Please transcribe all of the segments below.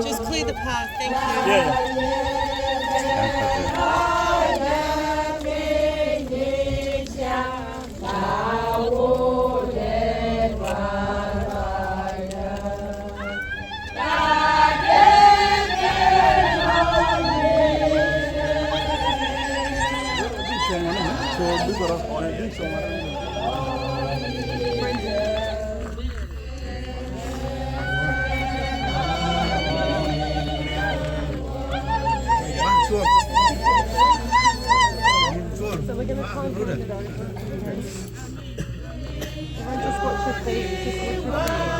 Just clear the path, thank you. Yeah. So we're going to climb over it. Just watch your feet. Just watch your feet.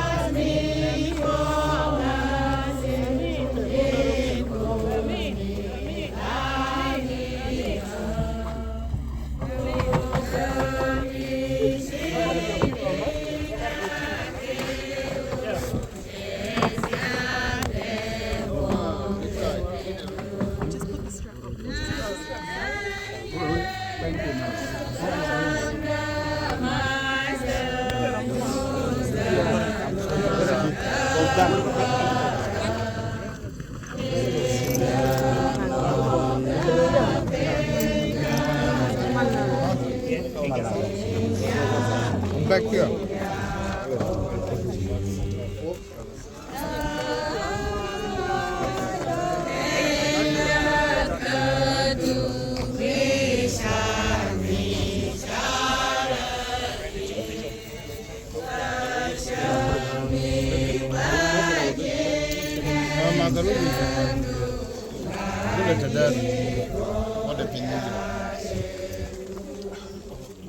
Back here.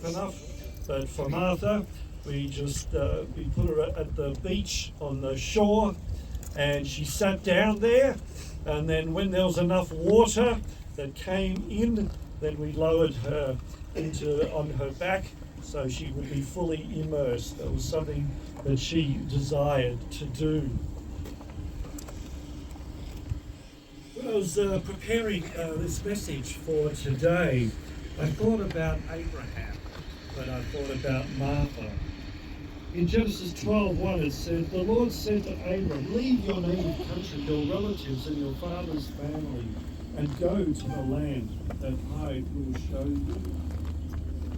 Enough. But for Martha, we just we put her at the beach on the shore, and she sat down there. And then when there was enough water that came in, then we lowered her on her back, so she would be fully immersed. That was something that she desired to do. When I was preparing this message for today, I thought about Abraham, but I thought about Martha. In Genesis 12:1 it said, "The Lord said to Abram, leave your native country, your relatives and your father's family, and go to the land that I will show you."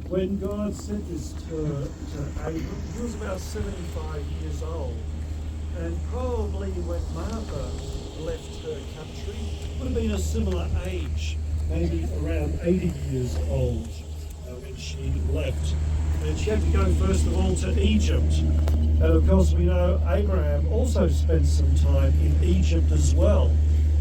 When God said this to Abram, he was about 75 years old. And probably when Martha left her country, would have been a similar age, maybe around 80 years old when she left. And she had to go first of all to Egypt. And of course we know Abraham also spent some time in Egypt as well.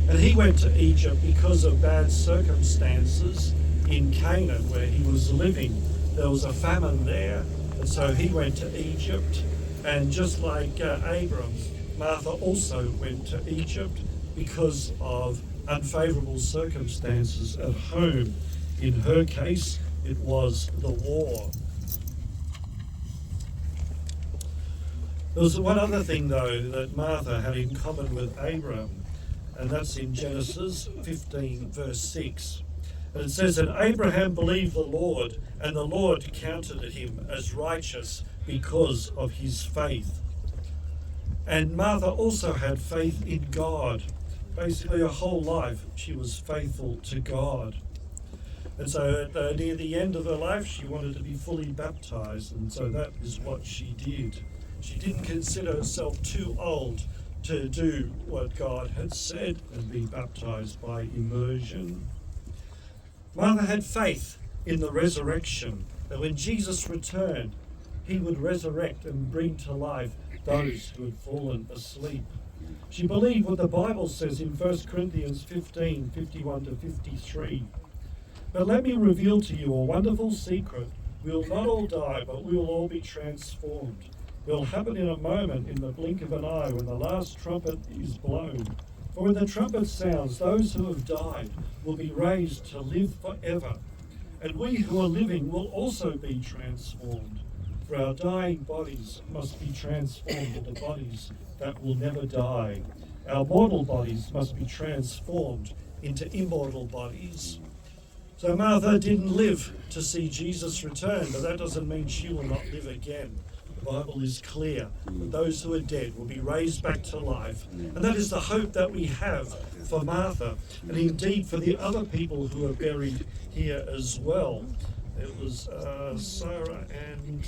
And he went to Egypt because of bad circumstances in Canaan where he was living. there was a famine there, and so he went to Egypt. And just like Abram, Martha also went to Egypt because of unfavourable circumstances at home. In her case, it was the war. There was one other thing, though, that Martha had in common with Abram, and that's in Genesis 15, verse 6. And it says, "And Abraham believed the Lord, and the Lord counted him as righteous because of his faith." And Martha also had faith in God. Basically, her whole life, she was faithful to God. And so near the end of her life, she wanted to be fully baptized, and so that is what she did. She didn't consider herself too old to do what God had said and be baptized by immersion. Martha had faith in the resurrection, that when Jesus returned, he would resurrect and bring to life those who had fallen asleep. She believed what the Bible says in 1 Corinthians 15, 51 to 53. "But let me reveal to you a wonderful secret. We will not all die, but we will all be transformed. It will happen in a moment, in the blink of an eye, when the last trumpet is blown. For when the trumpet sounds, those who have died will be raised to live forever. And we who are living will also be transformed. For our dying bodies must be transformed into bodies that will never die. Our mortal bodies must be transformed into immortal bodies." So Martha didn't live to see Jesus return, but that doesn't mean she will not live again. The Bible is clear that those who are dead will be raised back to life. And that is the hope that we have for Martha, and indeed for the other people who are buried here as well. It was Sarah and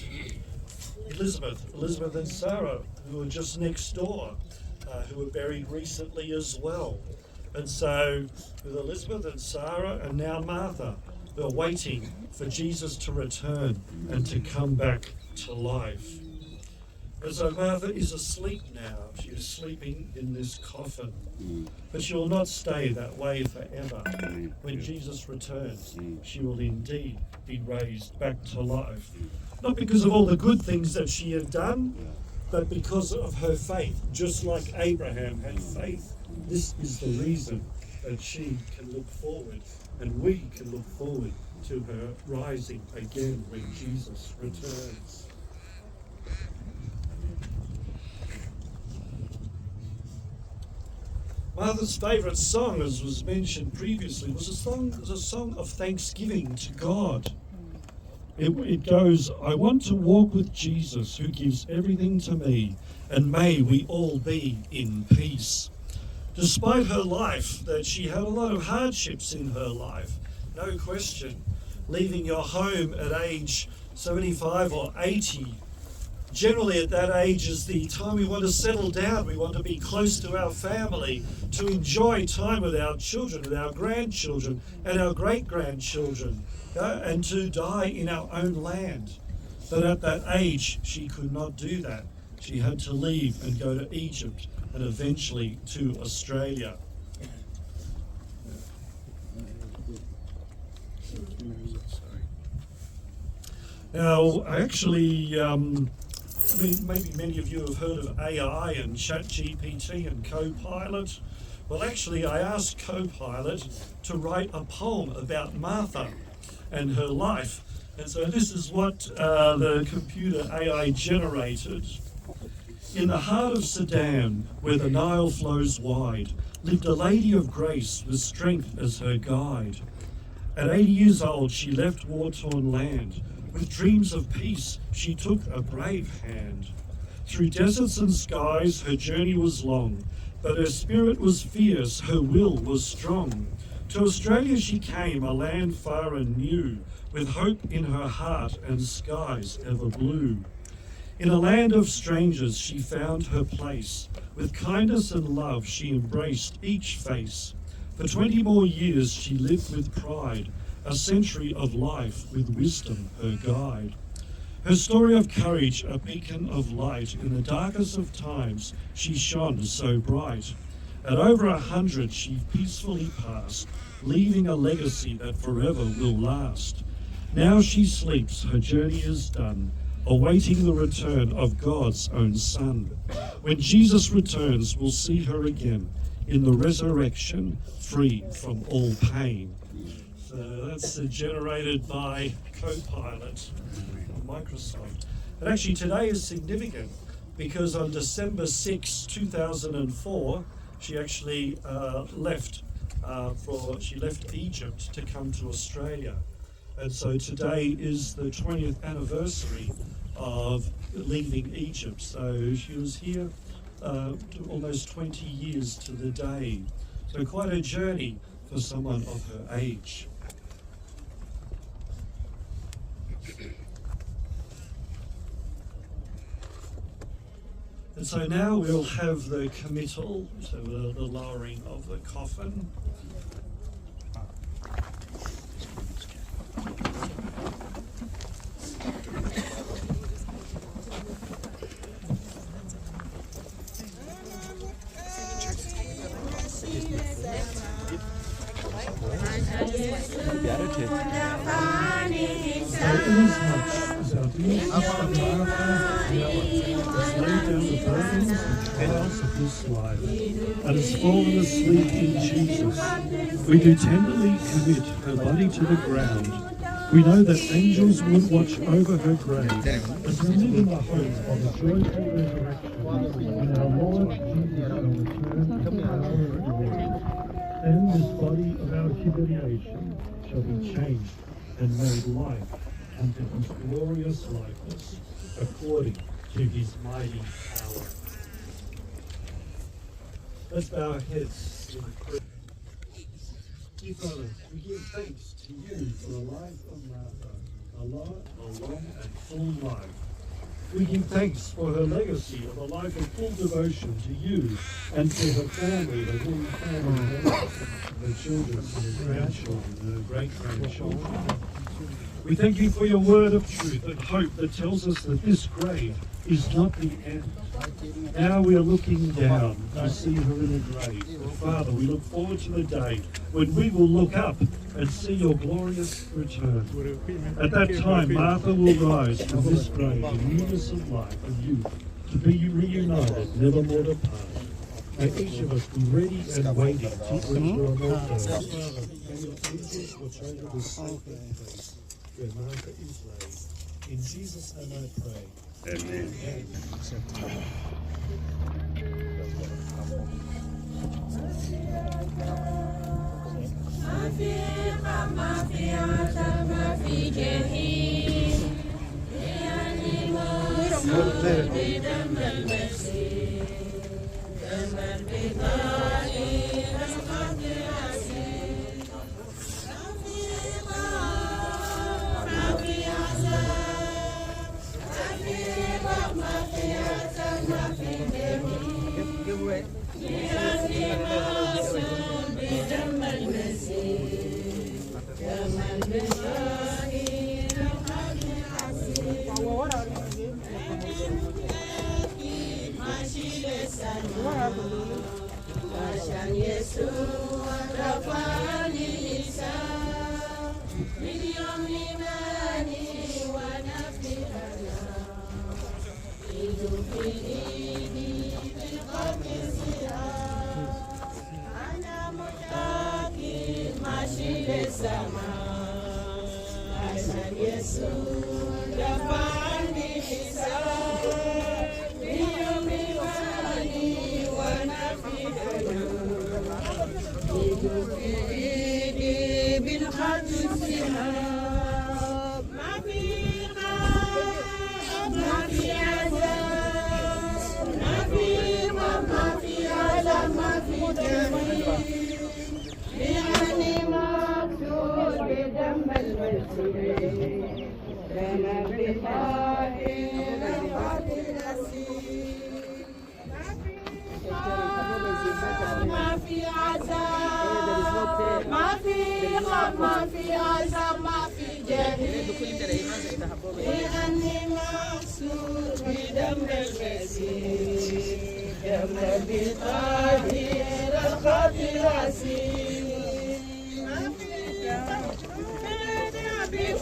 Elizabeth and Sarah, who were just next door, who were buried recently as well. And so with Elizabeth and Sarah and now Martha, they're waiting for Jesus to return and to come back to life. And so Martha is asleep now. She is sleeping in this coffin. But she will not stay that way forever. When Jesus returns, she will indeed be raised back to life. Not because of all the good things that she had done, but because of her faith. Just like Abraham had faith, this is the reason that she can look forward, and we can look forward to her rising again when Jesus returns. Martha's favourite song, as was mentioned previously, was a song of thanksgiving to God. It goes, "I want to walk with Jesus who gives everything to me, and may we all be in peace." Despite her life, that she had a lot of hardships in her life, no question. Leaving your home at age 75 or 80, generally at that age is the time we want to settle down. We want to be close to our family, to enjoy time with our children, with our grandchildren and our great-grandchildren, and to die in our own land. But at that age, she could not do that. She had to leave and go to Egypt and eventually to Australia. Now, actually, maybe many of you have heard of AI and ChatGPT and Copilot. Well, actually, I asked Copilot to write a poem about Martha and her life. And so this is what the computer AI generated. "In the heart of Sudan, where the Nile flows wide, lived a lady of grace with strength as her guide. At 80 years old, she left war-torn land. With dreams of peace, she took a brave hand. Through deserts and skies, her journey was long, but her spirit was fierce, her will was strong. To Australia she came, a land far and new, with hope in her heart and skies ever blue. In a land of strangers she found her place. With kindness and love she embraced each face. For 20 more years she lived with pride, a century of life with wisdom her guide. Her story of courage, a beacon of light, in the darkest of times she shone so bright. At over 100 she peacefully passed, leaving a legacy that forever will last. Now she sleeps, her journey is done, awaiting the return of God's own Son. When Jesus returns, we'll see her again in the resurrection, free from all pain. So that's generated by Copilot on Microsoft. And actually today is significant because on December 6, 2004, she actually left Egypt to come to Australia. And so today is the 20th anniversary of leaving Egypt. So she was here almost 20 years to the day. So quite a journey for someone of her age. And so now we'll have the committal, so the lowering of the coffin. And has fallen asleep in Jesus. We do tenderly commit her body to the ground. We know that angels would watch over her grave as we live in the hope of a joyful resurrection when our Lord Jesus shall return to power and glory. Then this body of our humiliation shall be changed and made like unto his glorious likeness, according to his mighty power. Let's bow our heads in prayer. Dear Father, we give thanks to you for the life of Martha, a long and full life. We give thanks for her legacy of a life of full devotion to you and to her family, her whole family, her children, her grandchildren, her great-grandchildren. We thank you for your word of truth and hope that tells us that this grave is not the end. Now we are looking down to see her in a grave. But Father, we look forward to the day when we will look up and see your glorious return. At that time, Martha will rise from this grave in newness of life and youth, to be reunited, never more to part. May each of us be ready and waiting to enter on our day. May your angels watch over this safe place where Martha is laid. In Jesus' name I pray. Amen.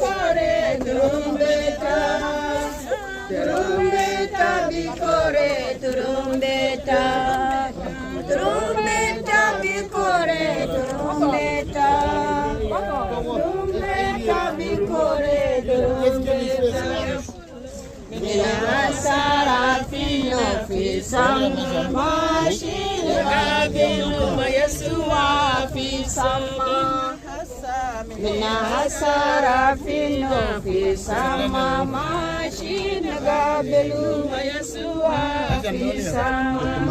bikore trumbeta, trumbeta bikore trumbeta, trumbeta bikore trumbeta, trumbeta bikore trumbeta. Mina sarafino fisam, mashina binu mayasua fisama. Mina sarafino fisama, mashina binu mayasua fisama.